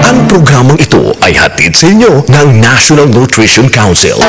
Ang programang ito ay hatid sa inyo ng National Nutrition Council.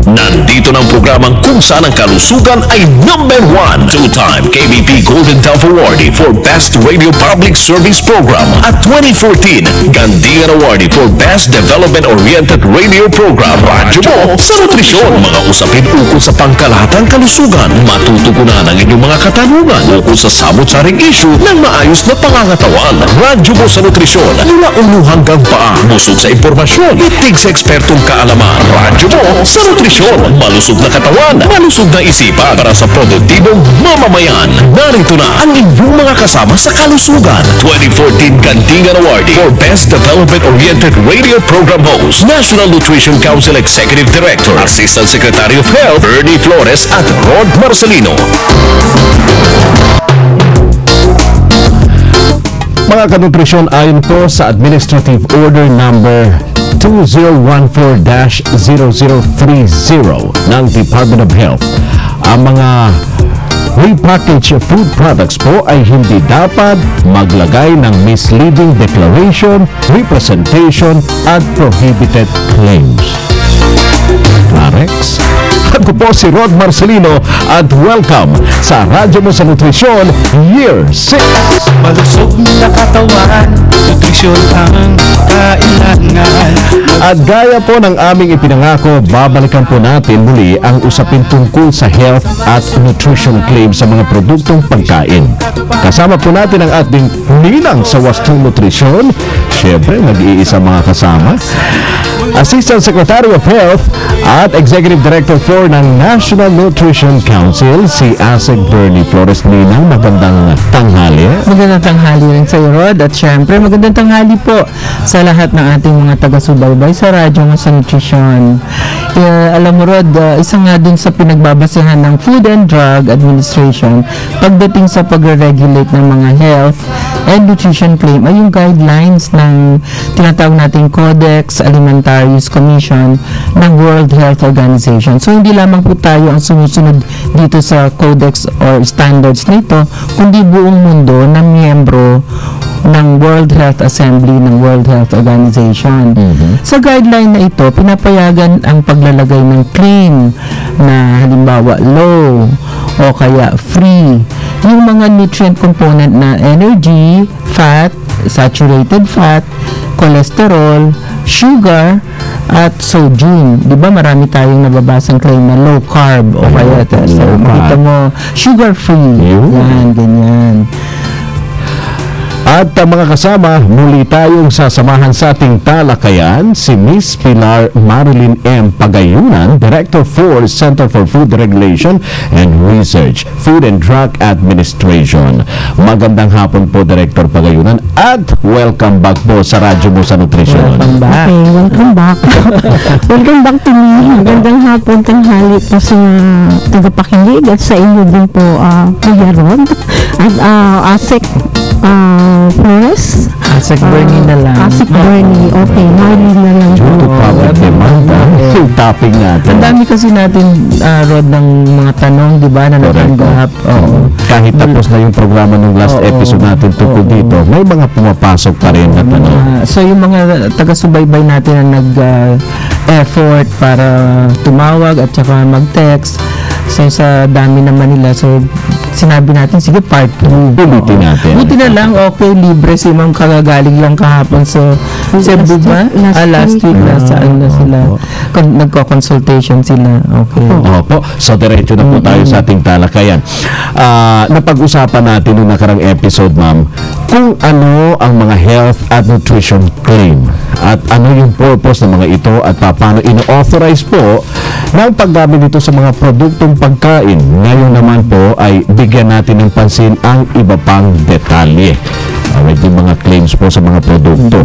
Nandito ng programang kung saan ang kalusugan ay number 1. Two-time KBP Golden Dove Awardee for Best Radio Public Service Program at 2014 Gandian Awardee for Best Development-Oriented Radio Program. Radyo mo sa nutrisyon. Mga usapin ukol sa pangkalahatang kalusugan. Matutugunan ang inyong mga katanungan ukol sa samot-saring issue ng maayos na pangangatawan. Radyo mo sa nutrisyon. Mula ulo hanggang paa. Busog sa impormasyon. Itig sa ekspertong kaalaman. Radyo mo sa nutrisyon. Malusog na katawan, malusog na isipan para sa produktibong mamamayan. Narito na ang inyong mga kasama sa kalusugan. 2014 Gandian Awardee for Best Development-Oriented Radio Program Host, National Nutrition Council Executive Director, Assistant Secretary of Health, Bernie Flores at Rod Marcelino. Mga kanutrisyon, ayon po sa Administrative Order Number 2014-0030 ng Department of Health, ang mga repackaged food products po ay hindi dapat maglagay ng misleading declaration, representation at prohibited claims. Clarex? Ako po si Rod Marcelino at welcome sa Radyo Mo sa Nutrisyon Year 6. Malusog na katawan, nutrisyon ang kailangan. At gaya po ng aming ipinangako, babalikan po natin muli ang usapin tungkol sa health at nutrition claims sa mga produktong pagkain. Kasama po natin ang ating ninang sa wastong nutrisyon. Siyempre, nag-iisa mga kasama. Assistant Secretary of Health at Executive Director for ng National Nutrition Council, si Asek Bernie Flores. Ninang, magandang tanghali. Magandang tanghali rin sa iyo, Rod. At syempre, magandang tanghali po sa lahat ng ating mga taga-subaybay sa Radyo Mo sa Nutrisyon. Alam mo, Rod, isa nga din sa pinagbabasehan ng Food and Drug Administration pagdating sa pagre-regulate ng mga health and nutrition claim ay yung guidelines ng tinatawag nating Codex Alimentarius Commission ng World Health Organization. So, hindi lamang po tayo ang sumusunod dito sa Codex or standards nito, kundi buong mundo na miyembro ng World Health Assembly ng World Health Organization. Sa guideline na ito, pinapayagan ang paglalagay ng claim na halimbawa low o kaya free yung mga nutrient component na energy, fat, saturated fat, cholesterol, sugar, at sodium. Di ba marami tayong nababasang claim na low carb o kaya dito mo sugar free. Yan, ganyan. At mga kasama, muli tayong sasamahan sa ating talakayan si Miss Pilar Marilyn M. Pagayunan, Director for Center for Food Regulation and Research, Food and Drug Administration. Magandang hapon po, Director Pagayunan, at welcome back po sa Radyo Mo sa Nutrisyon. Welcome back. Okay, welcome back. Welcome back to me. Magandang hapon, tanghali po sa tagapakinig at sa inyo din po, Kuya Rod at Asek Flores. Asek Bernie na lang. Asek Bernie. Okay, Marilyn na lang. Due to public demand, yung topic natin. Ang dami kasi natin, Rod, ng mga tanong, di ba, na natanggap. Kahit tapos na yung programa ng last episode natin tungkol dito, may mga pumapasok pa rin na tanong. So, yung mga taga-subaybay natin na nag-effort para tumawag at saka mag-text, so sa dami naman nila, so sinabi natin, sige, part 2. Ulitin natin. Buti na lang, okay, libre si Ma'am, kagagaling lang kahapon sa Cebu ba? Last week na saan na sila. Nagko-consultation sila. Okay. Opo. So, diretso na po tayo sa ating talakayan. Napag-usapan natin noong nakarang episode, ma'am, kung ano ang mga health at nutrition claim at ano yung purpose ng mga ito at paano ino-authorize po ng paggamit nito sa mga produktong pagkain. Ngayon naman po ay bigyan natin ng pansin ang iba pang detalye. Yung mga claims po sa mga produkto.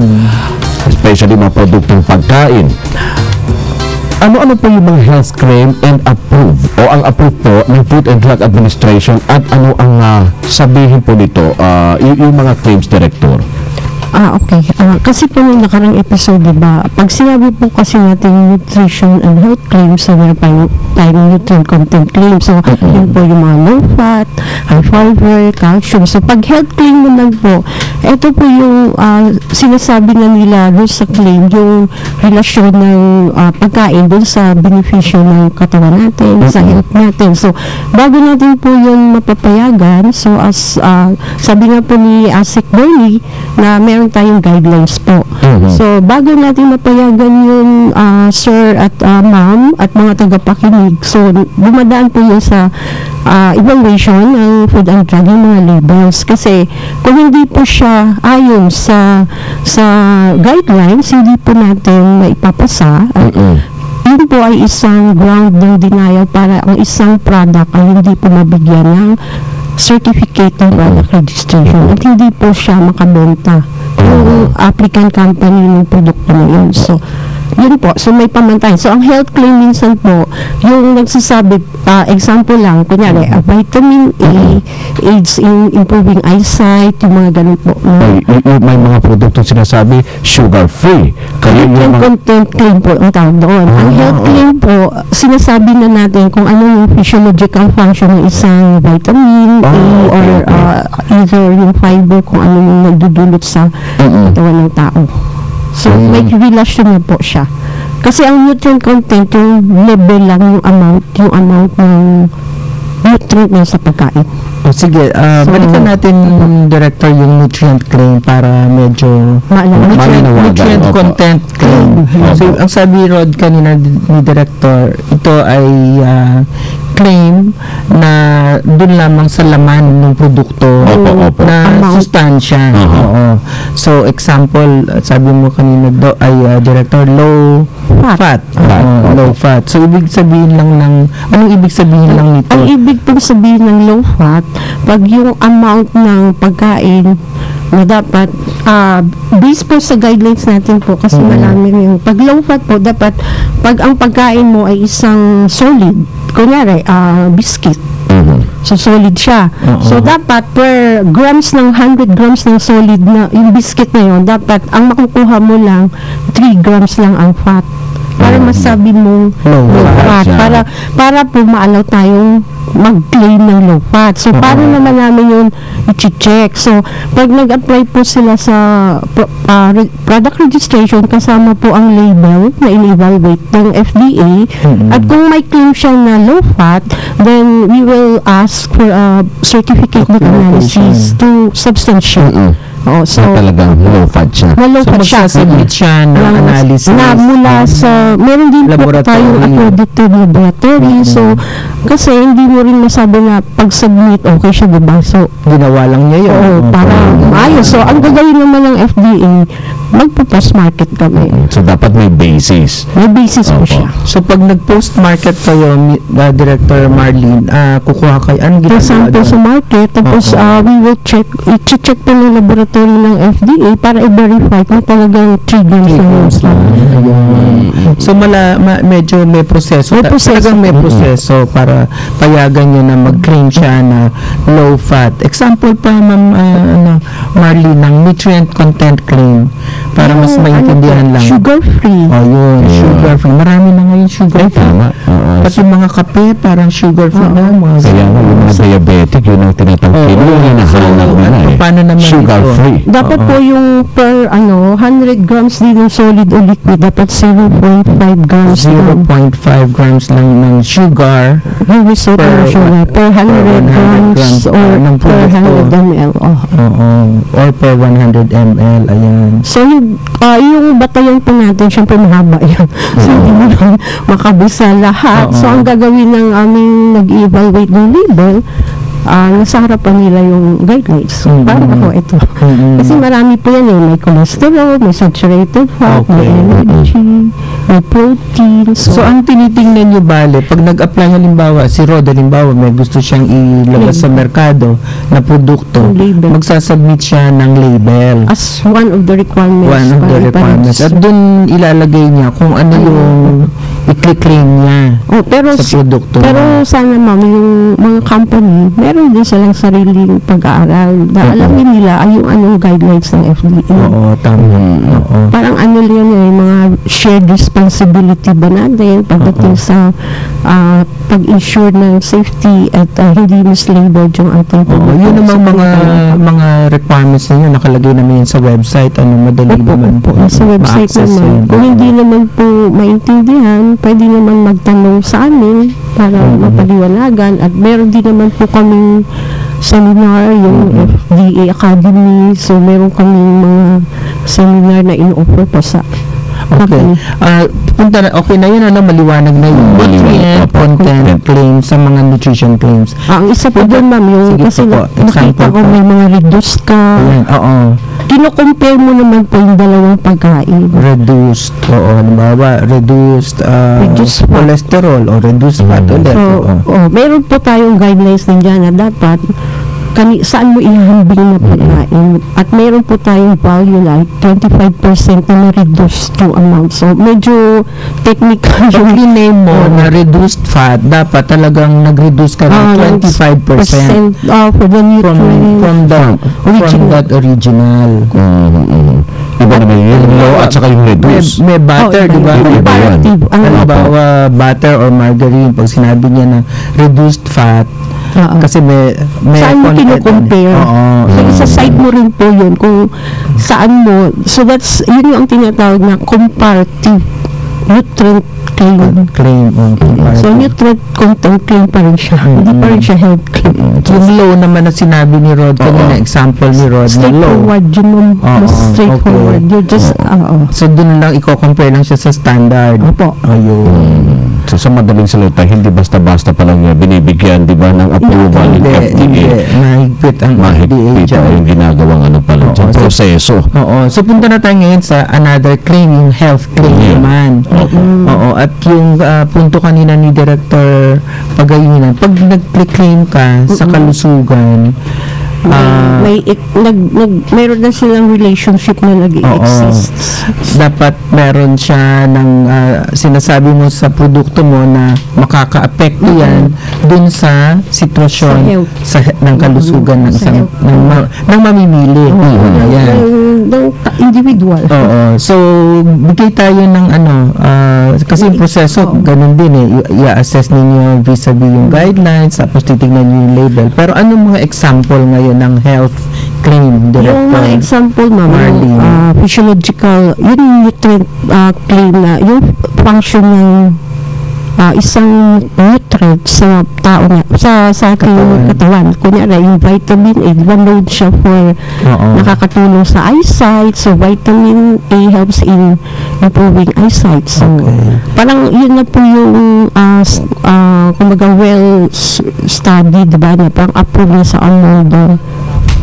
Especially mga produktong pagkain. Ano-ano po yung mga health claim and approve o ang approve po ng Food and Drug Administration at ano ang sabihin po nito yung mga claims, Director? Okay. Kasi po nung nakarang episode, diba, pag sinabi po kasi natin nutrition and health claims, so meron tayong nutrient content claims. So, yun po yung mga low fat, high fiber, calcium. So, pag health claim naman po, ito po yung sinasabi na nila doon sa claim, yung relasyon ng pagkain doon sa benepisyo ng katawan natin, sa health natin. So, bago natin po yun mapapayagan, so as sabi nga po ni ASIC Bernie na meron tayong guidelines po. So, bago natin mapayagan yun, sir at ma'am at mga tagapakinig, so dumadaan po yun sa evaluation ng food and drug, yung mga labels. Kasi kung hindi po siya ayon sa guidelines, hindi po natin maipapasa. Yun po ay isang ground ng denial para ang isang product ay hindi po mabigyan ng certificate ng product registration at hindi po siya makabenta yung applicant company ng produkto na yun. So, yun po. So, may pamantayan. So, ang health claim minsan po, yung nagsasabi, example lang, kunyari, vitamin A, aids in improving eyesight, yung mga ganun po. May mga produkto sinasabi, sugar-free. Nutrient content claim po ang tawag doon. Ang health claim po, sinasabi na natin kung ano yung physiological function ng isang vitamin A or either yung fiber, kung ano yung nagdudulot sa katawan ng tao. So, may relasyon na po siya. Kasi ang nutrient content, yung level lang, yung amount ng nutrient na sa pagkain. Sige, balikan natin, Director, yung nutrient claim para medyo nutrient content claim. So, ang sabi Rod kanina ni Director, ito ay claim na dun lamang sa laman ng produkto na sustansya. So, example, sabi mo kanina ay Director, low fat. Low fat. So, ibig sabihin lang anong ibig sabihin lang nito? Ang ibig pong sabihin ng low fat, pag yung amount ng pagkain na dapat, based po sa guidelines natin po, kasi marami yung, pag low fat po, dapat, pag ang pagkain mo ay isang solid, kunyari, biscuit, so solid siya. So, dapat per grams ng 100 grams ng solid na, yung biscuit na yun, dapat, ang makukuha mo lang, 3 grams lang ang fat. Para masabi mo low fat. Para po maalaw tayong mag-claim ng low fat. So, paano naman namin yun i-check? So, pag nag-apply po sila sa product registration, kasama po ang label na in-evaluate ng FDA. At kung may claim siya na low fat, then we will ask for a certificate of analysis to substantiate. So, talagang low fat siya. Low fat siya. Submit siya ng analysis. Na mula sa, meron din po tayong accredited laboratory. So, kasi hindi mo rin masabi na pag-submit, okay siya, diba? So, ginawa lang niya yun. Para maayos. So, ang gagawin naman ng FDA, magpo-post market kami. So, dapat may basis. May basis po siya. So, pag nag-post market kayo, Director Marlene, kukuha kayo, anong ginagawa sample sa market, tapos we will check po ng laboratory ng FDA para i-verify kung talagang 3 grams na yun. So, medyo may proseso. Talagang may proseso para payagan nyo na mag-claim siya na low fat. Example pa, Ma'am Marlene, ng nutrient content claim para mas maintindihan lang. Sugar-free. Yun. Sugar-free. Marami na ngayon sugar-free. Pati mga kape, parang sugar-free na. Kaya nga, yung mga diabetic, yun ang tinatangkin. Yung hinahanap na Paano naman sugar-free. Dapat po yung per 100 grams din ng solid o liquid, dapat 0.5 grams 0.5 grams lang ng sugar per 100 grams or per 100 ml. Or per 100 ml. Ayan. So, yung batayan po natin, syempre mahaba yan. So, hindi mo lang makabisa lahat. So, ang gagawin ng aming nag-evaluate ng label, nasa harapan nila yung guidelines. So, parang ako ito. Kasi marami po yan may cholesterol, may saturated fat, may energy, may protein. So, ang tinitingnan nyo bale, pag nag-apply halimbawa, si Rod halimbawa, may gusto siyang ilabas sa merkado na produkto, magsasubmit siya ng label. As one of the requirements. One of the requirements. At dun ilalagay niya kung ano yung i-claim niya pero sa produkto. Pero sana ma'am, yung mga company, meron din silang sariling pag-aaral na alamin nila ay yung anong guidelines ng FDA. Oo, tama. Oo. Parang ano yan mga shared responsibility ba natin pagdating sa pag-ensure ng safety at hindi mislabeled yung ating Oo, yun namang mga requirements na yun, nakalagay naman yun sa website, madali naman po. Sa website ma-access naman. yun. Kung hindi naman po maintindihan, pwede naman magtanong sa amin para mapaliwanagan at meron din naman po kaming seminar, yung FDA Academy, so meron kaming mga seminar na in-offer pa sa Okay. Okay na yun, maliwanag na yun. Maliwanag. Content claims sa mga nutrition claims. Ang isa po doon, ma'am, yung Sige kasi po, nakita ko may mga reduced ka. Ayan, oo. Kino-compare mo naman po yung dalawang pagkain. Reduced, halimbawa, reduced Reduced fat. cholesterol o reduced fat ulit. So, meron po tayong guidelines din dyan na dapat saan mo ihambing na pagkain. At meron po tayong value like 25% na na-reduce yung amount. So, medyo technical Pag name mo na reduced fat, dapat talagang nag-reduce ka ng 25% for the nutrients. from that original. Iba naman yung low at saka yung reduce. May butter, di ba? Comparative. Halimbawa, butter or margarine, pag sinabi niya na reduced fat, kasi may saan mo kino-compare? So, isa-side mo rin po yun kung saan mo. So, yun yung tinatawag na comparative nutrient claim. So, nutrient content claim pa rin siya. Hindi pa rin siya health claim. Yung low naman na sinabi ni Rod, kanina example ni Rod na low. Straightforward, yun mas straightforward. Okay. You're just, So, dun lang i-compare lang siya sa standard. Opo. Ayun. So, sa madaling salita, hindi basta-basta pa lang binibigyan, di ba, ng approval ng FDA. Mahigpit ang FDA Mahigpit dyan. yung ginagawang pala dyan, proseso. Oo. So, punta na tayo ngayon sa another claim, yung health claim naman. Oo. At yung punto kanina ni Director Pagayunan, pag nag-claim ka sa kalusugan, meron na silang relationship na nag-exist. Dapat meron siya ng sinasabi mo sa produkto mo na makaka-apekto yan dun sa sitwasyon ng kalusugan ng mamimili. Ayan. Ng individual. Oo. So, bigay tayo ng kasi yung proseso, ganun din i-assess ninyo vis-a-vis yung guidelines, tapos titignan nyo yung label. Pero anong mga example ngayon ng health claim, Director? Yung mga example, ma'am, physiological, yung nutrient claim na, yung function ng isang nutrient sa tao na, sa ating katawan. Kunyari, yung vitamin A, diba known siya for nakakatulong sa eyesight. So, vitamin A helps in improving eyesight. So, parang yun na po yung kumbaga well-studied, diba, na parang approved na sa among the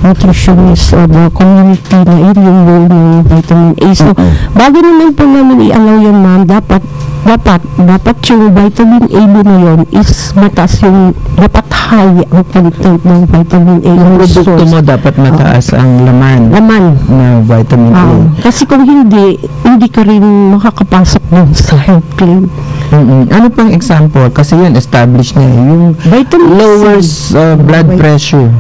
nutritionist or the community na yun yung role ng vitamin A. So, bago naman po namin i-allow yan, ma'am, dapat yung vitamin A mo na yun is mataas yung, dapat high ang content ng vitamin A. Yung produkto mo dapat mataas ang laman na vitamin A. Kasi kung hindi ka rin makakapasok dun sa health claim. Ano pang example? Kasi yun, established na yung vitamin lowers blood pressure.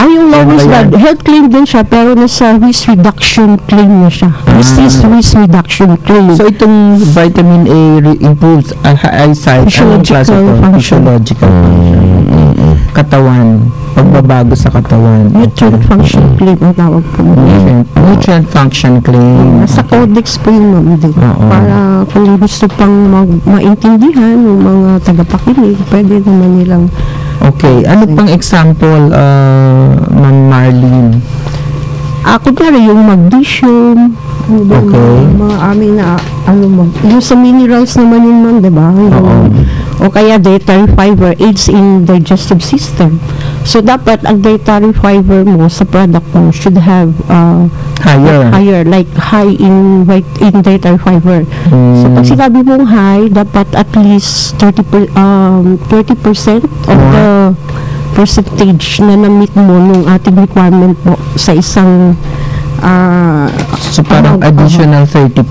Yung lowest blood, health claim din siya, pero nasa risk reduction claim na siya. Risk reduction claim. So, itong vitamin A improves eyesight, physiological function. Katawan, pagbabago sa katawan. Nutrient function claim ang tawag po. Nutrient function claim. Nasa codex po yun, ma'am, din. Para kung gusto pang maintindihan yung mga tagapakinig, pwede naman nilang. Okay. Ano pang example, Ma'am Marlene? Kunyari yung magnesium, mga amin na, yung sa minerals naman yun, ma'am, diba? O kaya dietary fiber aids in digestive system. So, dapat ang dietary fiber mo sa product mo should have higher, like high in dietary fiber. So, pag sinabi mong high, dapat at least 30% of the percentage na na-meet mo nung ating requirement mo sa isang So parang additional 30%,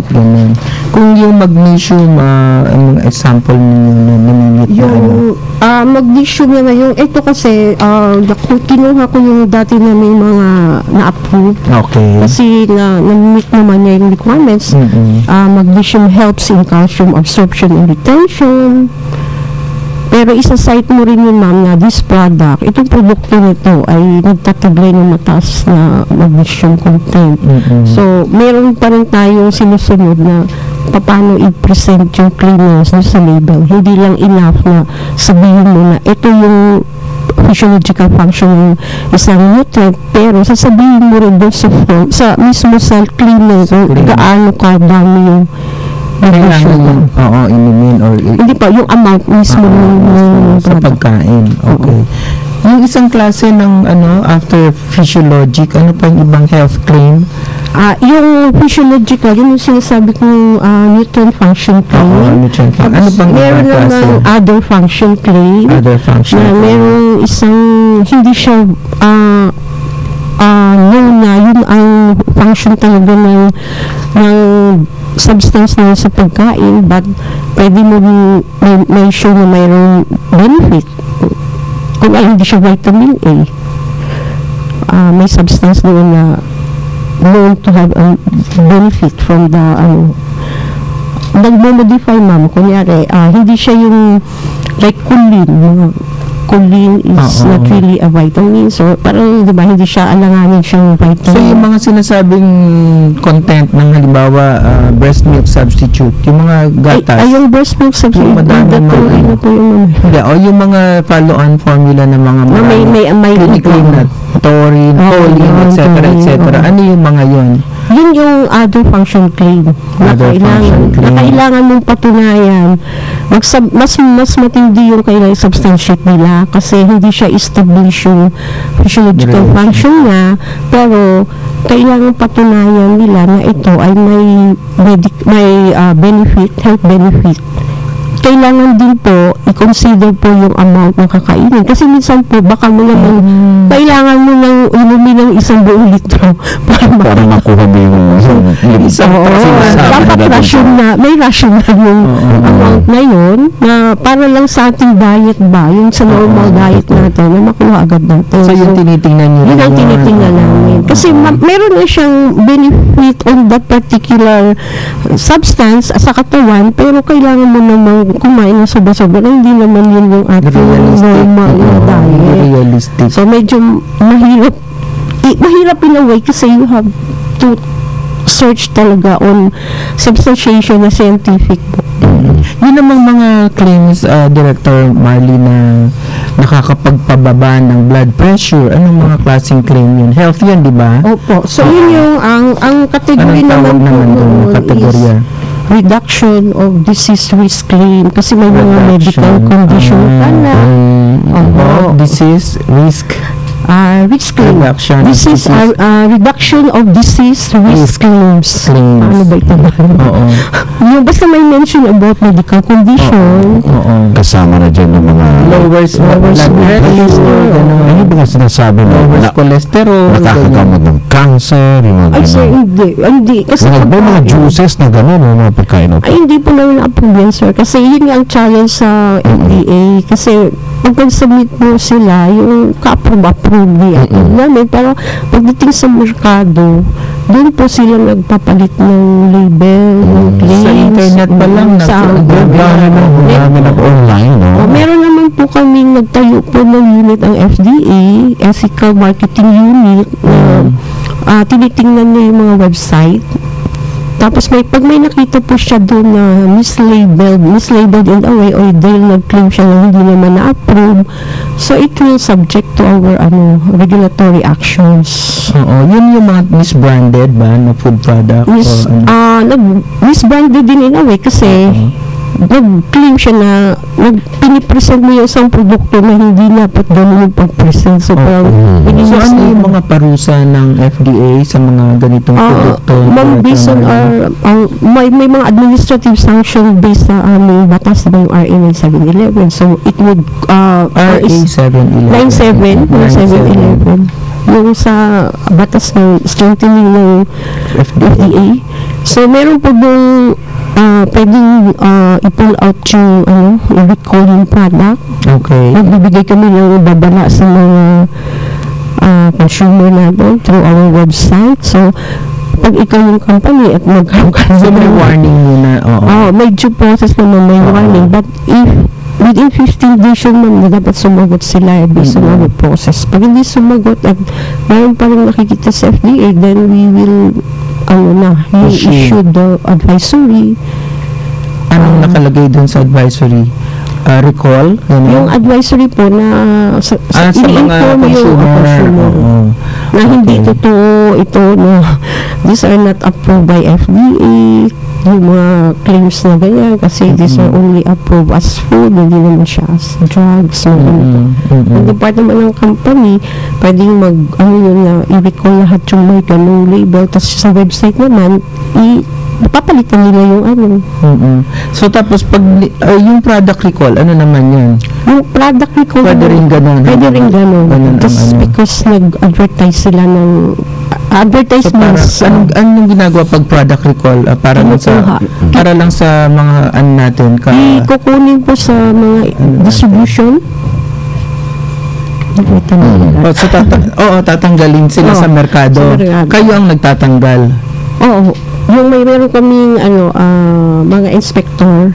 ganun. Kung yung magnesium, anong example ninyo na namimit na ano? Yung magnesium na yung ito kasi kinuha ko yung dati na may mga na-approve Okay. kasi na-meet naman niya yung requirements. Magnesium helps in calcium absorption and retention. Pero isa-cite mo rin yun, ma'am, na this product, itong produkto nito ay nagtataglay ng mataas na magnesium content. So, meron pa rin tayong sinusunod na paano i-present yung cleaners sa label. Hindi lang enough na sabihin mo na ito yung physiological function ng isang nutrient, pero sasabihin mo rin doon sa mismo sa cleaner kung gaano kadami yung Kailangan yung, inumin or hindi pa, yung amount mismo sa pagkain. Okay. Yung isang klase ng after physiologic, ano pa yung ibang health claim? Yung physiological, yun yung sinasabi kong nutrient function claim. Ano pang meron ibang klase? naman other function claim. Other function na claim. meron isang, hindi siya known na yun ang function talaga ng substance na sa pagkain, but pwede mo may show na mayroong benefit. Kung hindi siya vitamin A, may substance doon na known to have a benefit from the nagmo-modify, ma'am. Kunyari, hindi siya yung like choline is not really a vitamin. So, parang, di ba, hindi siya alanganin siyang vitamin. So, yung mga sinasabing content ng halimbawa, breast milk substitute, yung mga gatas. Yung breast milk substitute, yung madami ano po yung hindi, yung mga follow-on formula ng mga may clinically na taurine, choline, etc. Ano yung mga yun? Yun yung other function claim na kailangan mong patunayan. Mas matindi yung kailangan substantiate nila kasi hindi siya establish yung physiological function niya, pero kailangan patunayan nila na ito ay may benefit, health benefit. Kailangan din po i-consider po yung amount ng kakainin. Kasi minsan po, baka mo naman, kailangan mo nang inumin ng isang buong litro para makuha mo yung isang dapat may rational yung amount na yun, na para lang sa ating diet ba, yung sa normal diet natin, na makuha agad natin. So, yung tinitingnan nyo? Yun ang tinitingnan namin. Kasi meron na siyang benefit on that particular substance sa katawan, pero kailangan mo namang kumain ng sobra-sobra, hindi naman yun yung ating normal na diet. Realistic. So, medyo mahirap in a way kasi you have to search talaga on substantiation na scientific book. Yun namang mga claims, Director Marley, na nakakapagpababa ng blood pressure. Anong mga klaseng claim yun? Health yun, di ba? Opo. So, yun yung ang category naman doon, kategorya? Reduction of disease risk claim kasi may mga medical condition ka na. Disease risk risk claim. Reduction of disease risk claims. Ano ba ito? Yung basta may mention about medical condition. Kasama na dyan ng mga lowers blood pressure, ano ba sinasabi lowers cholesterol, nakakagamot ng cancer, yung mga sir, hindi. Kasi mga juices na gano'n, mga pagkain. Ay, hindi po namin na-approve yan, sir. Kasi yun yung challenge sa FDA. Kasi pag submit mo sila, yung ka-approve namin, pero pagdating sa merkado, doon po sila nagpapalit ng label, ng claims. Sa internet pa lang, online, no? Meron naman po kaming nagtayo po ng unit ang FDA, Ethical Marketing Unit, na tinitingnan niya yung mga website. Tapos pag may nakita po siya doon na mislabeled in a way, or dahil nag-claim siya na hindi naman na-approve, so it will subject to our regulatory actions. Yun yung mga misbranded ba na food product? Misbranded din in a way kasi nag-claim siya na pinipresent mo yung isang produkto na hindi dapat gano'n yung pag-present. So, so ano yung mga parusa ng FDA sa mga ganitong produkto? Based on may mga administrative sanction based sa aming batas na yung RA 9711. So, it would RA 711. 9711. yung sa batas ng strengthening ng FDA. So meron po dong pwedeng i-pull out yung i-recall yung product. Okay. Magbibigay kami ng babala sa mga consumer natin through our website. So pag ikaw yung company at magkakaroon So may warning muna. may due process naman, may warning. But if within 15 days yun, ma'am, na dapat sumagot sila based on our process. Pag hindi sumagot at mayroon pa rin nakikita sa FDA, then we will issue the advisory. Anong nakalagay dun sa advisory? Recall? Yung advisory po na sa mga consumer. Na hindi totoo ito na these are not approved by FDA, yung mga claims na ganyan, kasi these are only approved as food, hindi naman siya as drugs. Ang part naman ng company, pwedeng i-recall lahat yung may ganung label, tapos sa website naman, papalitan nila yung So tapos pag yung product recall, ano naman yun? Yung product recall, Pwede rin ganun. Just because nag-advertise sila ng advertisements. So anong ginagawa pag product recall? Para lang sa mga natin? Kukunin po sa mga distribution. Tatanggalin sila sa merkado. Kayo ang nagtatanggal. Oo. Yung meron kaming mga inspector.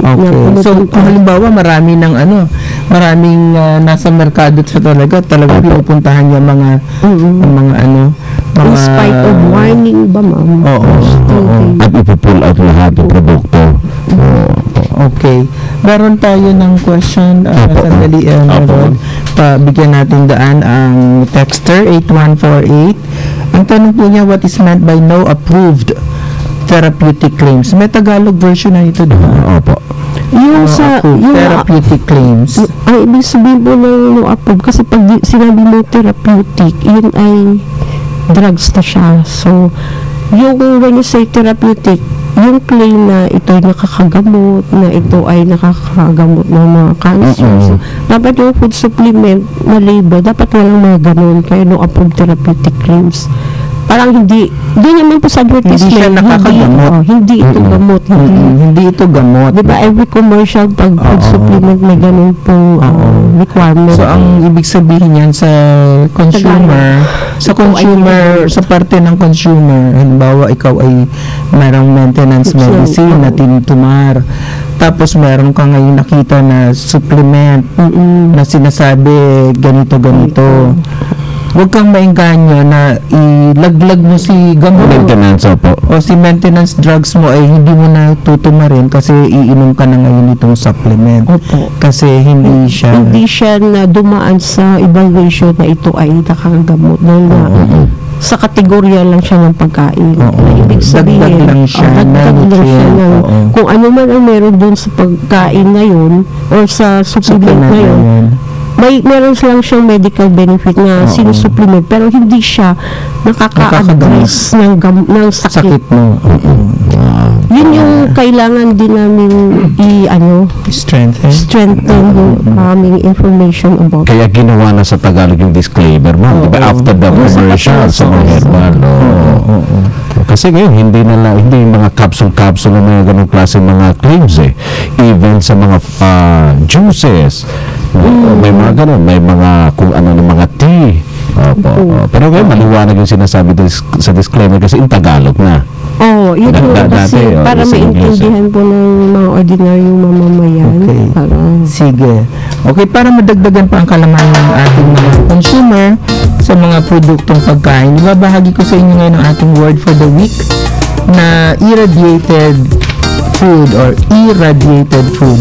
Okay. So kung halimbawa maraming nasa merkado talaga pinupuntahan niya mga in spite of warning ba, ma'am? At ipupull out lahat ng produkto. Okay. Meron tayo ng question. Sandali, Rod. Bigyan natin daan ang texter 8148. Ang tanong po niya, what is meant by no approved therapeutic claims? May Tagalog version na ito, di ba? Opo. Yung therapeutic claims. Ay, ibig sabihin po ng no approved, kasi pag sinabi mo therapeutic, yun ay drugs na siya. So, when you say therapeutic, yung claim na ito ay nakakagamot, na ito ay nakakagamot ng mga cancer. So, dapat yung food supplement na label, dapat walang mga ganun, kaya no approved therapeutic claims. Parang hindi naman po sa advertisement. Hindi siya nakakagamot. Hindi ito gamot. Hindi ito gamot. Diba every commercial pag food supplement may ganun pong requirement. So, ang ibig sabihin yan sa consumer, sa parte ng consumer, halimbawa ikaw ay mayroong maintenance medicine na tinutumar. Tapos meron ka ngayon nakita na supplement na sinasabi ganito. Huwag kang maengganyo na ilaglag mo si gamot o si maintenance drugs mo ay hindi mo na tutumarin kasi iinom ka na ngayon itong supplement. Opo. Kasi hindi siya na dumaan sa evaluation na ito ay nakakagamot. Sa kategorya lang siya ng pagkain. Ibig sabihin, dagdag lang siya kung ano man ang meron dun sa pagkain na yun or sa supplement na yun, meron lang siyang medical benefit na sinusupplement, pero hindi siya nakaka-address ng sakit mo. Yun yung kailangan din namin strengthen yung aming information about. Kaya ginawa na sa Tagalog yung disclaimer, ma'am. Diba? After the commercial sa mga herbal. Kasi ngayon, hindi yung mga capsule na mga ganong klase mga claims Even sa mga juices, may mga ganon, may mga kung ano ng mga tea. Pero ngayon, maliwanag yung sinasabi sa disclaimer kasi in Tagalog na. Yun po kasi para maintindihan po ng mga ordinaryong mamamayan. Okay. Sige. Okay, para madagdagan pa ang kalaman ng ating mga consumer sa mga produktong pagkain, ibabahagi ko sa inyo ngayon ang ating word for the week na irradiated food or irradiated food.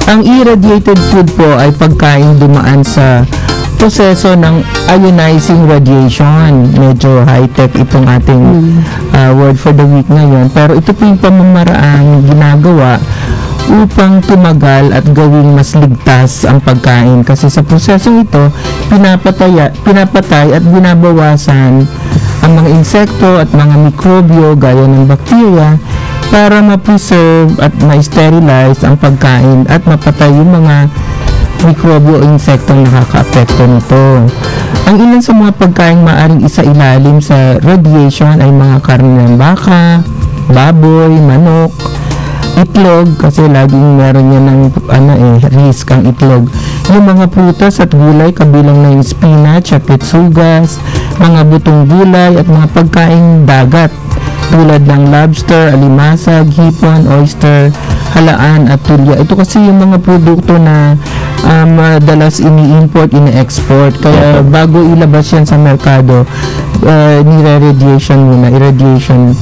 Ang irradiated food po ay pagkain dumaan sa proseso ng ionizing radiation. Medyo high-tech itong ating word for the week ngayon. Pero ito po yung pamamaraang ginagawa upang tumagal at gawing mas ligtas ang pagkain. Kasi sa prosesong ito, pinapatay at binabawasan ang mga insekto at mga mikrobyo gaya ng bakterya para ma-preserve at ma-sterilize ang pagkain at mapatay yung mga mikrobo o insektong nakakaapekto nito. Ang ilan sa mga pagkain maaring isailalim sa radiation ay mga karne ng baka, baboy, manok, itlog, kasi laging meron yan ng risk ang itlog. Yung mga prutas at gulay, kabilang na yung spinach at petsugas, mga butong gulay at mga pagkain dagat tulad ng lobster, alimasag, hipon, oyster, halaan at tulya. Ito kasi yung mga produkto na madalas ini-import, ini-export. Kaya bago ilabas yan sa merkado, nire-radiation muna, irradiation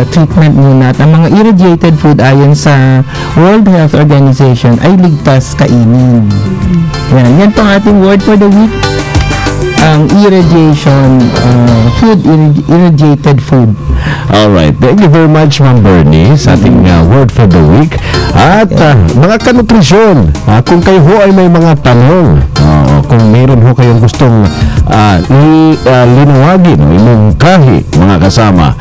treatment muna. At ang mga irradiated food ayon sa World Health Organization ay ligtas kainin. Yan po ang ating word for the week. Ang irradiation food, irradiated food. Alright, thank you very much, Ma'am Bernie, sa ating word for the week. At mga kanutrisyon, kung kayo ho ay may mga tanong, kung meron ho kayong gustong linawagin o imungkahi, mga kasama,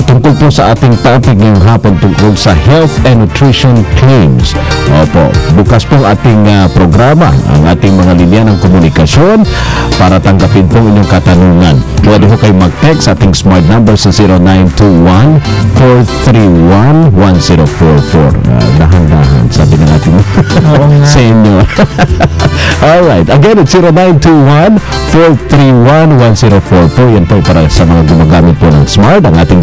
tungkol po sa ating topic ngayong hapon tungkol sa health and nutrition claims. Opo, bukas po ang ating programa, ang ating mga linya ng komunikasyon para tanggapin po inyong katanungan. Pwede ho kayo mag-text sa ating smart number sa 0921-431-1044. Dahan-dahan, sabi na natin sa inyo. Alright, again, it's 0921-431-1044. Yan po para sa mga gumagamit po ng smart. Ang ating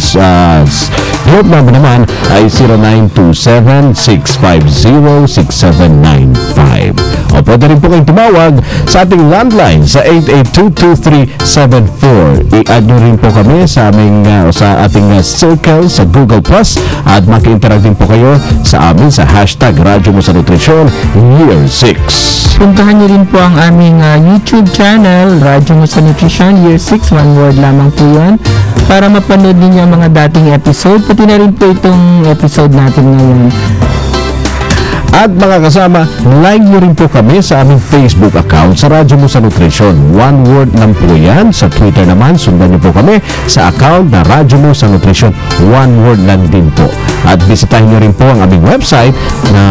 group number naman ay 0927-650-6795. O pwede rin po kayong tumawag sa ating landline sa 882-2374. I-add nyo rin po kami sa aming sa ating circle sa Google Plus at maki-interact din po kayo sa amin sa hashtag Radyo Mo sa Nutrisyon Year 6. Puntahan nyo rin po ang aming YouTube channel, Radyo Mo sa Nutrisyon Year 6. One word lamang po yun para mapanood ninyo ang mga dating episode, pati na rin po itong episode natin ngayon. At mga kasama, like nyo rin po kami sa aming Facebook account sa Radyo Mo sa Nutrisyon. One word lang po yan. Sa Twitter naman, sundan nyo po kami sa account na Radyo Mo sa Nutrisyon. One word lang din po. At bisitahin nyo rin po ang aming website na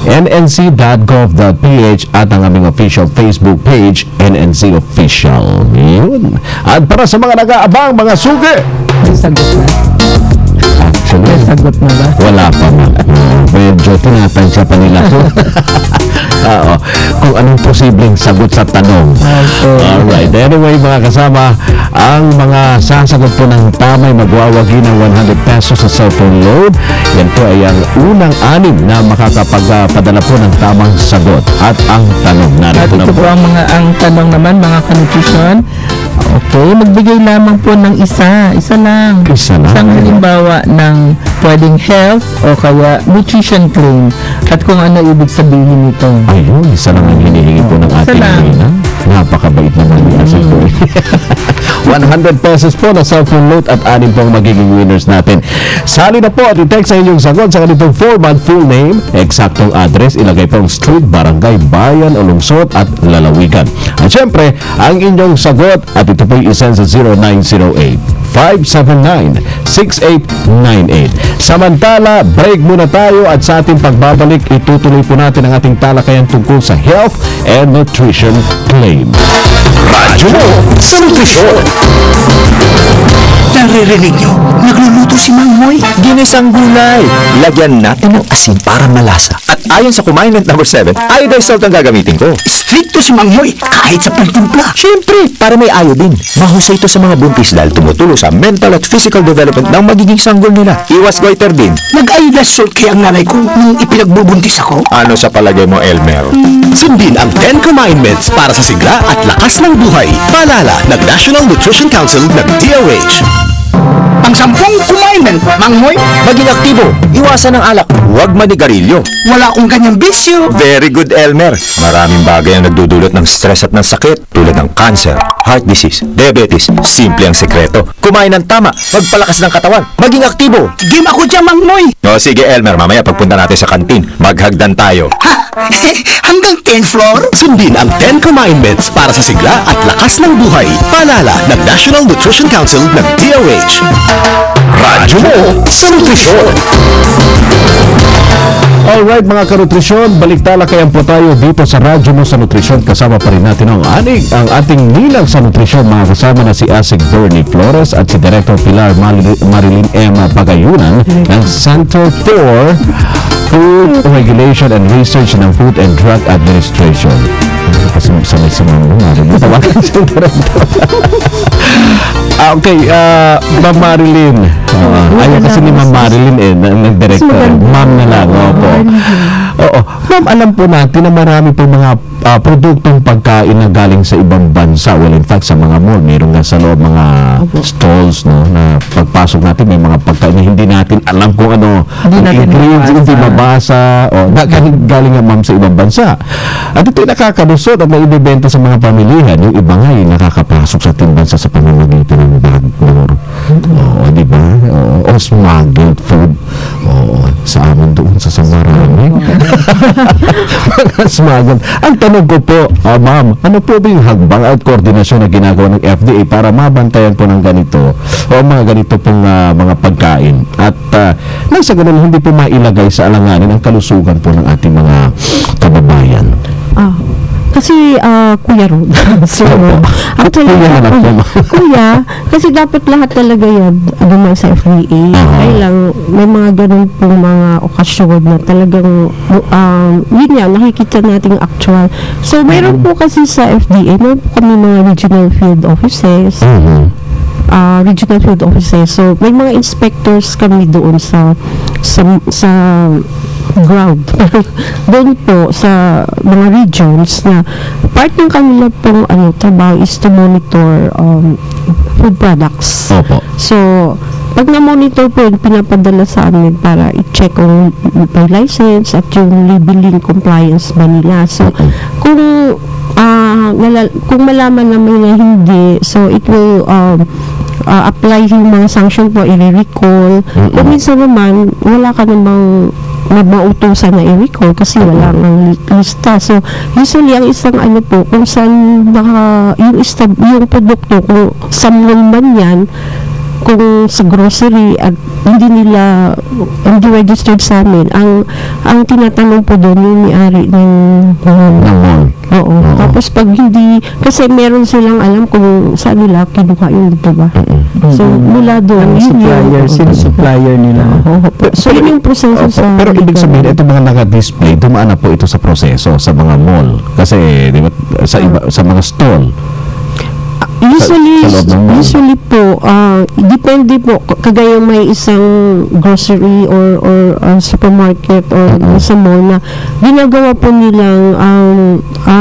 nnc.gov.ph at ang aming official Facebook page, NNC Official. Yun. At para sa mga nag-aabang, mga suki, May sagot na. actually, May sagot na ba? wala pa ma. Medyo tinatansya pa nila to. Oo. Kung anong posibleng sagot sa tanong. Alright. Anyway, mga kasama, ang mga sasagot po ng tama ay magwawagi ng 100 pesos sa cellphone load. Yan po ay ang unang 6 na makakapagpadala po ng tamang sagot. At ang tanong At narito na ito po. po ang tanong naman, mga kanutrisyon. Okay, magbigay lamang po ng isa lang. Isa lang. Isang halimbawa ng pwedeng health o kaya nutrition claim at kung ano ibig sabihin nito. Ayun, isa lang ang hinihingi po ng ating lang. Rina. Napakabait naman nila sa po. 100 pesos po na cellphone load at 6 pong magiging winners natin. Sali na po at i-text sa inyong sagot sa ganitong format, full name, eksaktong address, ilagay po ang street, barangay, bayan o lungsod at lalawigan. At syempre, ang inyong sagot at ito po'y isend sa 0908-579-6898. Samantala, break muna tayo at sa ating pagbabalik, itutuloy po natin ang ating talakayan tungkol sa health and nutrition claim. Radyo Mo sa Nutrisyon. Naririnig nyo? Nagluluto si Mang Moy. Ginisang gulay. Lagyan natin ng asin para malasa. At ayon sa Kumainment number 7, iodized salt ang gagamitin ko. Stricto si Mang Moy kahit sa pagtimpla. Siyempre, para may iodine. Mahusay ito sa mga buntis dahil tumutulong sa mental at physical development ng magiging sanggol nila. Iwas goiter din. Nag-ayuda salt kaya ang nanay ko nung ipinagbubuntis ako. Ano sa palagay mo, Elmer? Sundin ang 10 Commandments para sa sigla at lakas ng buhay. Paalala ng National Nutrition Council ng DOH. Ang 10 Commandment, Mang Moy. Maging aktibo. Iwasan ang alak. Huwag manigarilyo. Wala akong ganyang bisyo. Very good, Elmer. Maraming bagay ang nagdudulot ng stress at ng sakit tulad ng cancer, heart disease, diabetes. Simple ang sekreto. Kumain ng tama. Magpalakas ng katawan. Maging aktibo. Game ako dyan, Mang Moy. O sige, Elmer. Mamaya pagpunta natin sa kantin, maghagdan tayo. Ha? Hanggang 10th floor? Sundin ang 10 Commandments para sa sigla at lakas ng buhay. Paalala ng National Nutrition Council ng DOH. Radyo Mo sa Nutrisyon. Alright mga kanutrisyon, balik-talakayan po tayo dito sa Radyo mo sa Nutrisyon. Kasama pa rin natin ang ating nilang sa nutrisyon. Mga kasama na si Asik Bernie Flores at si Director Pilar Marilyn M. Pagayunan ng Center for Food Regulation and Research ng Food and Drug Administration. Kasi samay-samay mo Marilyn. Tawagan siya Director. Okay, Ma'am Marilyn. Ayaw kasi ni Ma'am Marilyn nag-director. Ma'am na lang. Opo. Oo. Ma'am, alam po natin na marami po mga produktong pagkain na galing sa ibang bansa. Well, in fact, sa mga mall, meron nga sa loob mga stalls, no, na pagpasok natin, may mga pagkain na hindi natin alam kung ano, ang ingredients, hindi mabasa. Galing nga, ma'am, sa ibang bansa. At ito'y nakakalusot at naibibenta sa mga pamilihan. Yung iba nga ay nakakapasok sa ating bansa sa pamamagitan ng bagdor. Oo, di ba? O smuggled food. Oo, sa amin doon sa Samarami. Smuggled. Ang tanong ko po, ma'am, ano po ba yung hagbang at koordinasyon na ginagawa ng FDA para mabantayan po ng ganito o mga ganito pong mga pagkain at nang sa ganun hindi po mailagay sa alanganin ang kalusugan po ng ating mga kababayan? Kasi Kuya Rod. So, actually, Kuya, kasi dapat lahat talaga yan naman sa FDA. Kaya lang, may mga ganun pong mga okasyon na talagang yun yan, nakikita nating actual. So, mayroon po kasi sa FDA, mayroon po kami mga regional field offices. Regional field offices. So, may mga inspectors kami doon sa ground. Doon po sa mga regions na part ng kanila pong trabaho is to monitor food products. Opo. So, pag na-monitor po, pinapadala sa amin para i-check kung may license at yung labeling compliance ba nila. So, kung malaman naman na hindi, so it will apply yung mga sanction po, i-recall. Kung minsan naman, wala ka namang mautusan na i-recall kasi wala ng lista. So, usually, ang isang po, kung saan yung produkto, kung saan man yan, kung sa grocery at hindi registered sa amin, ang tinatanong po doon yung may-ari ng oo. Tapos pag hindi, kasi meron silang alam kung saan nila kinuha yung ito ba. So, mula doon, supplier nila. So, yun yung proseso sa... Pero ibig sabihin, ito mga naka-display, dumaan na po ito sa proseso sa mga mall. Kasi, di ba, sa mga stall. Usually po, depende po, kagaya may isang grocery or supermarket or sa mall na ginagawa po nilang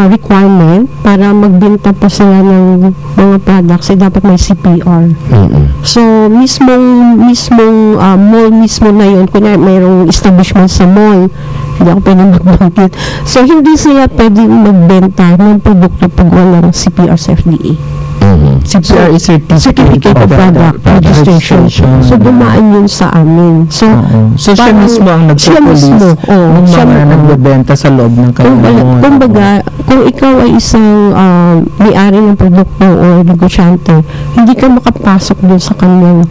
requirement para magbenta po sila ng mga products, dapat may CPR. So, mismong mall mismo na yun, kunya mayroong establishment sa mall, hindi ako pwede mag-banket. So, hindi sila pwede magbenta ng produkto pag walang CPR sa FDA. CPR is Certificate of Product Registration. So, dumaan yun sa amin. So siya mismo ang nagpo-police ng mga nagbebenta sa loob ng kanilang. Kumbaga, kung ikaw ay isang may-ari ng produkto o negosyante, hindi ka makapasok dun sa kanilang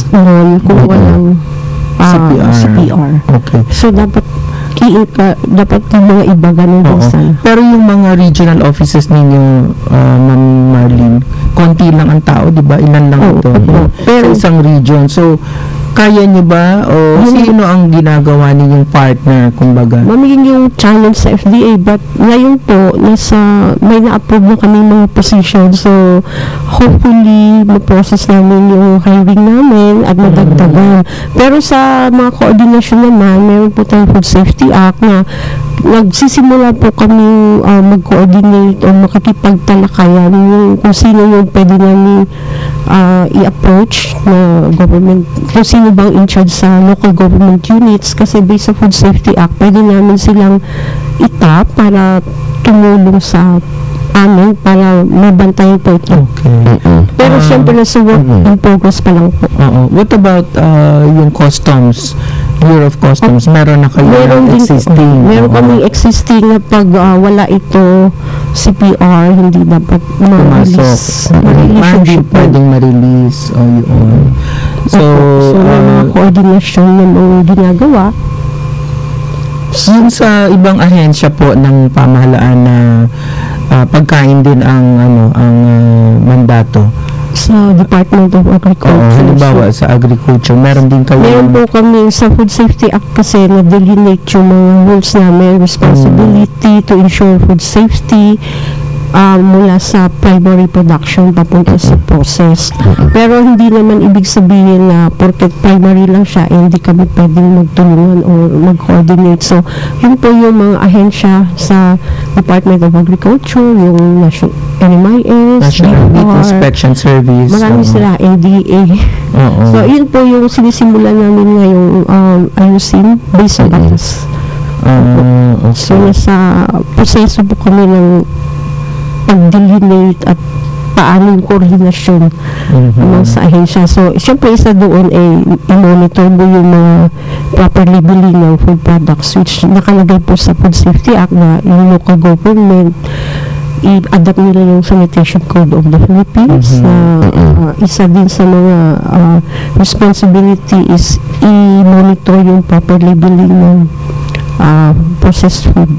mall kung walang CPR. Okay. So, dapat yung mga iba ganun din sana. Pero yung mga regional offices ninyo, Ma'am Marlene, konti lang ang tao, di ba? Ilan lang ito? Pero sa isang region. So, kaya nyo ba? O sino ang ginagawa ninyong partner, kumbaga? Mamiging yung challenge sa FDA, but ngayon po, may na-approve na kami mga position. So, hopefully, ma-process namin yung hiring namin at madagdagan. Pero sa mga koordinasyon naman, meron po tayong Food Safety Act na nagsisimula po kami mag-coordinate o makikipagtalakayan kung sino yung pwede namin i-approach na government, kung sino bang in charge sa local government units, kasi based sa Food Safety Act, pwede namin silang itap para tumulong sa amin para mabantayan po ito. Okay. Pero siyempre nasa work in progress pa lang po. What about yung customs? Bureau of Customs, meron na kayo existing? Meron kaming existing na pag wala ito CPR, hindi dapat pumasok. Hindi pwedeng ma-release. Yun. So may mga koordinasyon na mga ginagawa Yung sa ibang ahensya po ng pamahalaan na pagkain din ang mandato. Sa Department of Agriculture. Halimbawa sa agriculture, meron din kayo. Meron po kami sa Food Safety Act kasi na-delineate yung mga rules namin, responsibility to ensure food safety, mula sa primary production papunta sa process. Pero hindi naman ibig sabihin na porket primary lang siya, hindi kami pwedeng magtulungan o mag-coordinate. So, yun po yung mga ahensya sa Department of Agriculture, yung NMIS, National Meat Inspection Service. marami sila, NDA. So, yun po yung sinisimulan namin ngayong ayusin based on batas. So, nasa proseso po kami ng pag-delineate at paano yung koordinasyon sa ahensya. So, syempre isa doon ay i-monitor mo yung mga proper labeling ng food products which nakalagay po sa Food Safety Act na yung local government i-adapt nila yung Sanitation Code of the Philippines na isa din sa mga responsibility is i-monitor yung proper labeling ng processed food.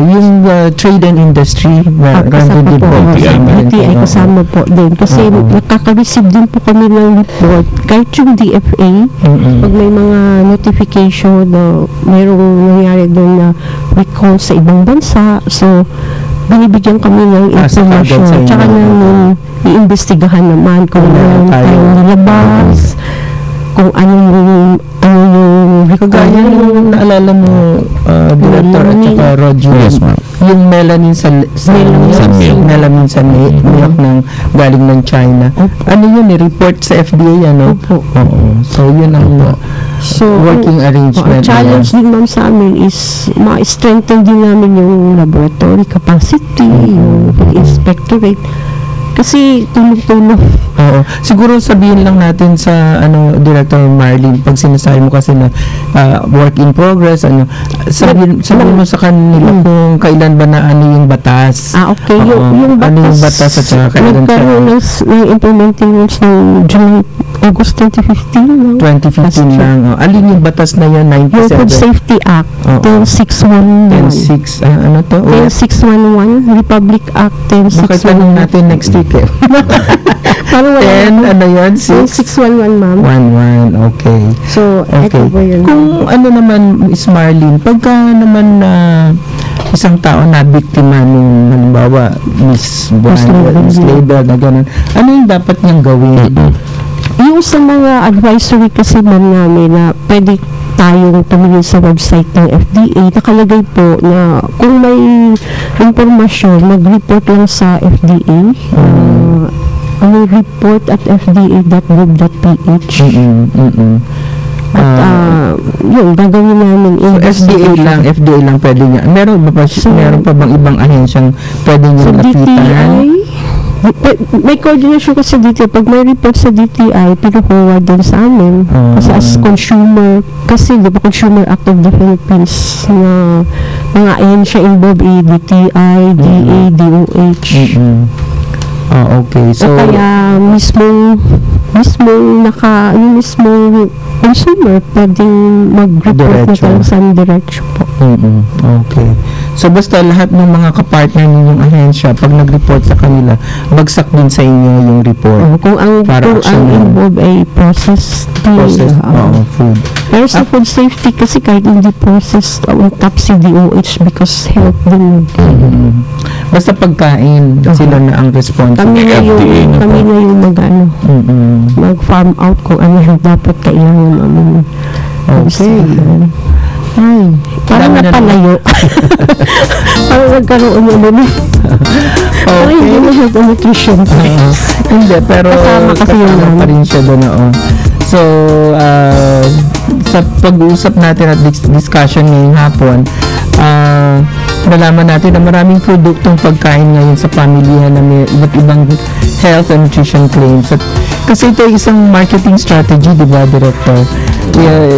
Yung trade and industry kasama din po, DTI kasama po din kasi nakaka-receive din po kami ng report kahit yung DFA pag may mga notification na mayroong nangyari doon na recall sa ibang bansa, so binibigyan kami ng information tsaka nang iimbestigahan naman kung meron tayong nilabas, kung ano yung kagaya nung naalala mo Director at saka Roger, yung melanin sa milk ng galing ng China. Ano yun, report sa FDA so yun ang working arrangement. Challenge din ma'am sa amin is ma-strengthen din namin yung laboratory capacity, yung inspectorate kasi tulong-tulong. Siguro sabihin lang natin sa Director Marlene, pag sinasabi mo kasi na work in progress, sabihin mo sa kanila kung kailan ba na yung batas. Okay. Yung batas, ano yung batas at saka kailan nagkaroon ng implementing rules ng August 2015 lang. Alin yung batas na yun? 97? Yung Food Safety Act 10611 10611 Republic Act 10611. Bakit tanong natin next week Parang 10, ano yun? 611 ma'am. 11, okay. So, ito po yun. Kung naman, Miss Marlene, pagka naman isang tao na biktima nung halimbawa Miss Labor na gano'n, ano yung dapat niyang gawin? Yung sa mga advisory kasi ma'am namin na pwede tayong tumingin sa website ng FDA, nakalagay po na kung may impormasyon, mag-report lang sa FDA. Report at fda.gov.ph. At yun, gagawin namin FDA lang pwede niya. Meron pa bang ibang ahensyang pwede niya lapitan? May coordination kasi dito. Pag may report sa DTI, pinuforward din sa amin. Kasi as consumer, kasi di ba Consumer Act of the Philippines na mga ahensya involved DTI, DA, DOH. Okay. So, kaya mismong consumer pwedeng mag-report na lang sa diretso po. Okay. So, basta lahat ng mga kapartner ninyong ahensya, pag nag-report sa kanila, bagsak din sa inyo yung report. Kung ang involved ay processed food. Pero sa food safety kasi kahit hindi processed, top si DOH because health din. Basta pagkain, sila na ang responsible. Kami na yung mag-farm out kung ano yung dapat kailangan namin. Okay. Ay, parang napalayo. Parang nagkaroon naman. Parang hindi na health and nutrition. Hindi, pero kasama pa rin siya doon. So, sa pag-uusap natin at discussion ngayong hapon, nalaman natin na maraming produktong pagkain ngayon sa pamilya na may iba't ibang health and nutrition claims. At kasi ito ay isang marketing strategy, di ba, Director?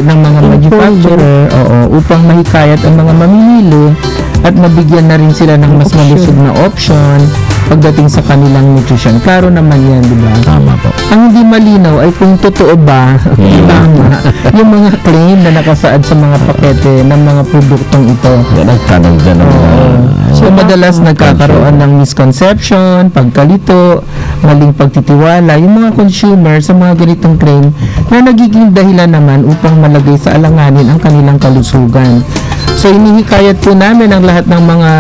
Ng mga manufacturer, upang mahikayat ang mga mamimili at nabigyan na rin sila ng mas malusog na option pagdating sa kanilang nutrition. Klaro naman yan, di ba? Tama po. Ang hindi malinaw ay kung totoo ba tama yung mga claim na nakasaad sa mga pakete ng mga produktong ito. Yan ang tanong dyan. So madalas nagkakaroon ng misconception, pagkalito, maling pagtitiwala yung mga consumer sa mga ganitong claim na nagiging dahilan naman upang malagay sa alanganin ang kanilang kalusugan. So inihikayat po namin ang lahat ng mga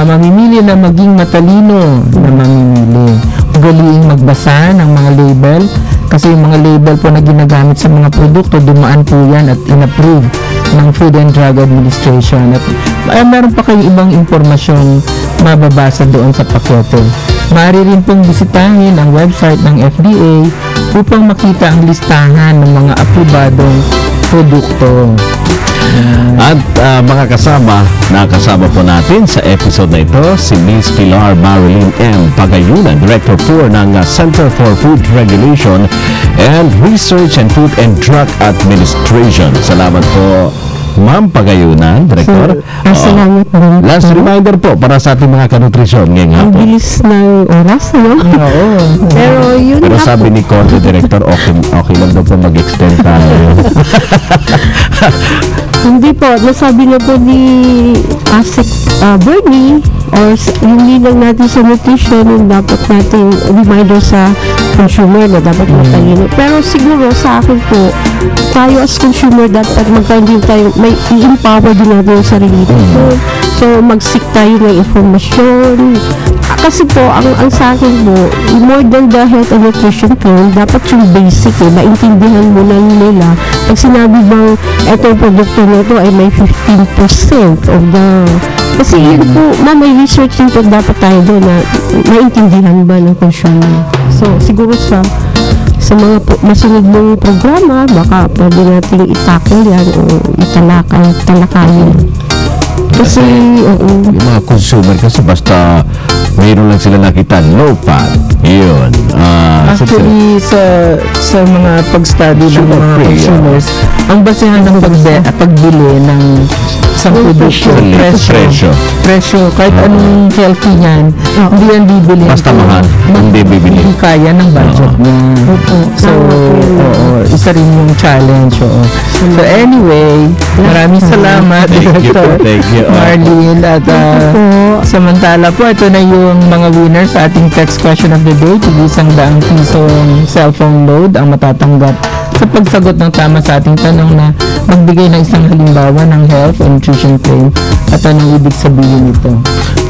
mamimili na maging matalino na mamimili. Ugaliing magbasa ng mga label kasi yung mga label po na ginagamit sa mga produkto, dumaan po yan at inapprove ng Food and Drug Administration. At meron pa kayong ibang impormasyong mababasa doon sa pakete. Maaari rin pong bisitahin ang website ng FDA upang makita ang listahan ng mga aprobadong produkto. At mga kasama, nakasama po natin sa episode na ito si Ms. Pilar Marilyn M. Pagayunan, Director 4 ng Center for Food Regulation and Research and Food and Drug Administration. Salamat po, Ma'am Pagayunan, Director. Salamat din. Last reminder po para sa ating mga kanutrisyon ngayong Ang hapon. bilis ng oras, no? Oo. Pero yun Pero nga sabi po. ni Corte Director, okay lang daw po mag-extend tayo. Hindi po, nasabi na po ni Asik Bernie or yung linang natin sa nutrition, yung dapat natin reminder sa consumer na dapat matalino. Pero siguro sa akin po, tayo as consumer dapat magkaroon din tayo, may i-empower din natin yung sarili natin. So mag-seek tayo ng informasyon. Kasi po, ang sa akin po, more than the health and nutrition plan, dapat yung basic maintindihan muna nila. Pag sinabi bang etong produkto na ito ay may 15% of the... Kasi yun po, may research din po dapat tayo doon na maintindihan ba ng consumer. So, siguro sa mga masunod mong programa, baka pwede natin itakil yan o italakayin. Kasi, yung mga consumer kasi basta mayroon lang sila nakita low fat, yun. Actually, sa mga pag-study ng Sugar mga free, consumers, ang basehan ng pagbili ng isang produkto, presyo, kahit anong healthy niyan, hindi yan bibili. Basta mahal, hindi bibili. Hindi kaya ng budget niya. So, isa rin yung challenge. So, anyway, maraming salamat, Dr. Thank you. Marlene. At samantala po, ito na yung mga winners sa ating text question of the day. Tig ₱100 pisong cellphone load ang matatanggap sa pagsagot ng tama sa ating tanong na magbigay ng isang halimbawa ng health and nutrition claim at anong ibig sabihin nito.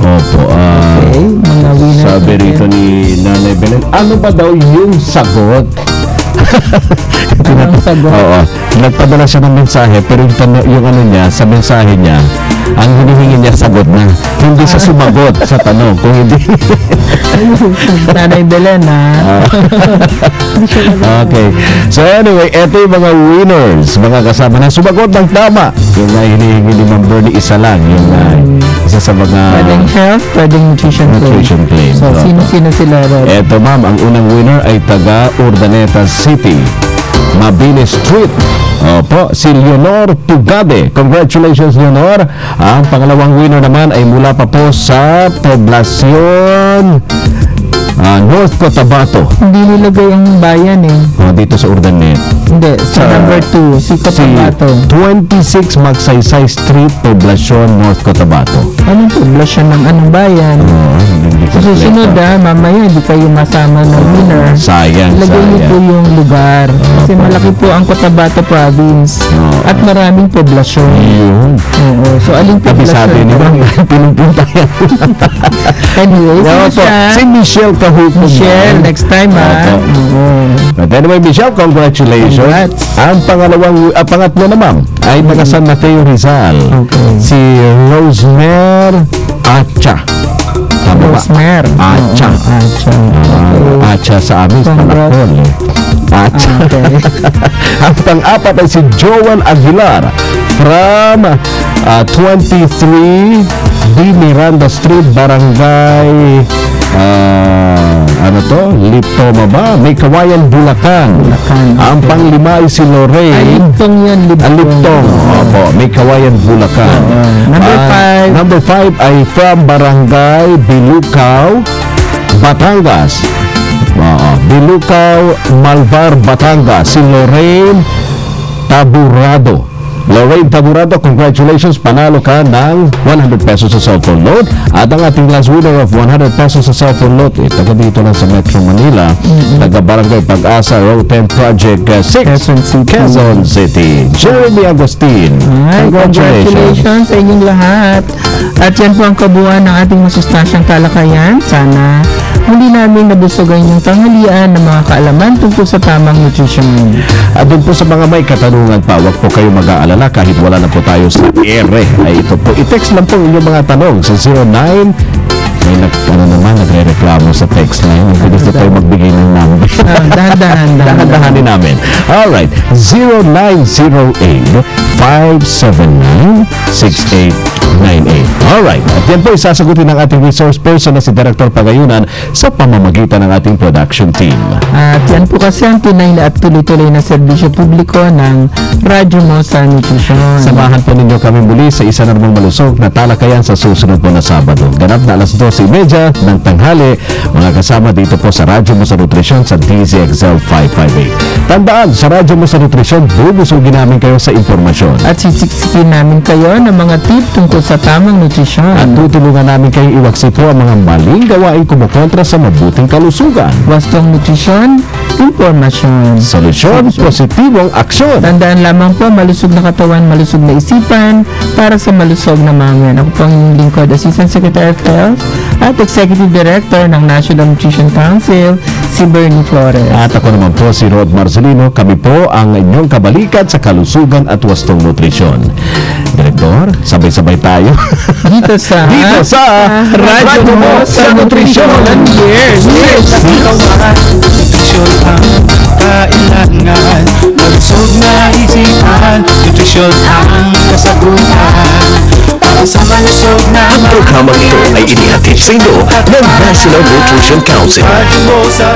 Opo. Okay, mga winners. Sabi rito ni Nanay Belen, ano ba daw yung sagot? Anong sagot? Oo. Nagpadala siya ng mensahe pero yung ano niya, sa mensahe niya, ang hinihingi niya sagot na. Hindi siya sumagot sa tanong. Kung hindi... Nanay Belen, Okay. So anyway, eto yung mga winners, mga kasama na sumagot ng tama. Yung hinihingi ni Ma'am Bernie, isa lang. Yung isa sa mga... Pwedeng health, pwedeng nutrition claim. So, sino-sino sila, Rod? Eto ma'am, ang unang winner ay taga Urdaneta City, Mabini Street. Opo, si Leonor Pugade. Congratulations, Leonor. Ang pangalawang winner naman ay mula pa po sa Poblacion North Cotabato. Hindi nilagay ang bayan Dito sa Urdanet. Hindi, sa number 2, si Cotabato. 26 Magsaysay Street, Poblacion North Cotabato. Anong poblasyon ng anong bayan? Hindi ko Sa susunod mamaya hindi kayo masama ng winner. Sayang, Ilagay niyo po sayang. yung lugar. Kasi malaki po ang Cotabato province. At maraming poblasyon. Yun. Oo. So, aling Sabi poblasyon? ni Ma'am, pinunpunta yan. Anyway, Opo, sino siya? si Michelle Cahuco. Michelle, next time Opo. But anyway, Michelle, congratulations. Congrats. Ang pangatlo na ma'am ay taga San Mateo Rizal. Okay. Si Rosemary Acha. Tama ba? Rosemary. Acha. Acha. Acha sa amin. Sa Congrats. Palakol. Acha. Okay. Ang pang-apat ay si Joan Aguilar from 23 D. Miranda Street, Barangay Ano to? Liptoma ba? May Kawayan, Bulacan. Ang panglima ay si Ay, Lorraine. Liptong yan, Liptong. Liptong. Opo, may Kawayan, Bulacan. Number 5. Number 5 ay from Barangay Bilukaw, Batangas. Bilukaw, Malvar, Batangas. Si Lorraine Taburado. Lorraine Taburado, congratulations, panalo ka ng 100 pesos sa cellphone load. At ang ating last winner of 100 pesos sa cellphone load, taga dito lang sa Metro Manila, taga Barangay Pag-asa, Road 10 Project 6, Quezon City, Jeremy Agustin. Ay, congratulations sa inyong lahat. At yan po ang kabuuan ng ating masustansyang talakayan. Sana muli namin nabusugan yung tanghalian ng mga kaalaman tungkol sa tamang nutrisyon. At doon po sa mga may katanungan pa, huwag po kayo mag-aalala kahit wala na po tayo sa ere. Ay ito po, i-text lang po inyong mga tanong sa 09. May nagre-reklamo sa text line. Hindi gusto tayo magbigay ng number. Dahan-dahanin namin. Alright, 0908-579-6898. Alright, at yan po isasagutin ng ating resource person na si Director Pagayunan sa pamamagitan ng ating production team. At yan po kasi ang tunay na at tuloy-tuloy na serbisyo publiko ng Radyo Mo sa Nutrisyon. Samahan po ninyo kami muli sa isa na namang malusog na talakayan sa susunod po na Sabado. Ganap na alas 12:30 ng tanghali, mga kasama dito po sa Radyo Mo sa Nutrisyon sa DZXL 558. Tandaan, sa Radyo Mo sa Nutrisyon, bubusugin namin kayo sa impormasyon. At sisiksikin namin kayo ng mga tip tungkol sa tamang nutrisyon. At tutulungan namin kayo iwaksi po ang mga maling gawain kumukontra sa mabuting kalusugan. Wastong nutrisyon, impormasyon. Solusyon, positibong aksyon. Tandaan lamang po, malusog na katawan, malusog na isipan, para sa malusog na mangyan. Ako po ang inyong lingkod, Assistant Secretary of Health at Executive Director ng National Nutrition Council, si Bernie Flores. At ako naman po si Rod Marcelino. Kami po ang inyong kabalikat sa kalusugan at wastong nutrisyon. Direktor, sabay-sabay tayo. Dito sa Radyo Mo sa Nutrisyon. Yes! Nutrisyon ang kailangan, malusog na isipan, nutrisyon ang kasagutan. Para sa malusog na Ang programang ito ay inihatid sa inyo ng National Nutrition Council. Radyo Mo sa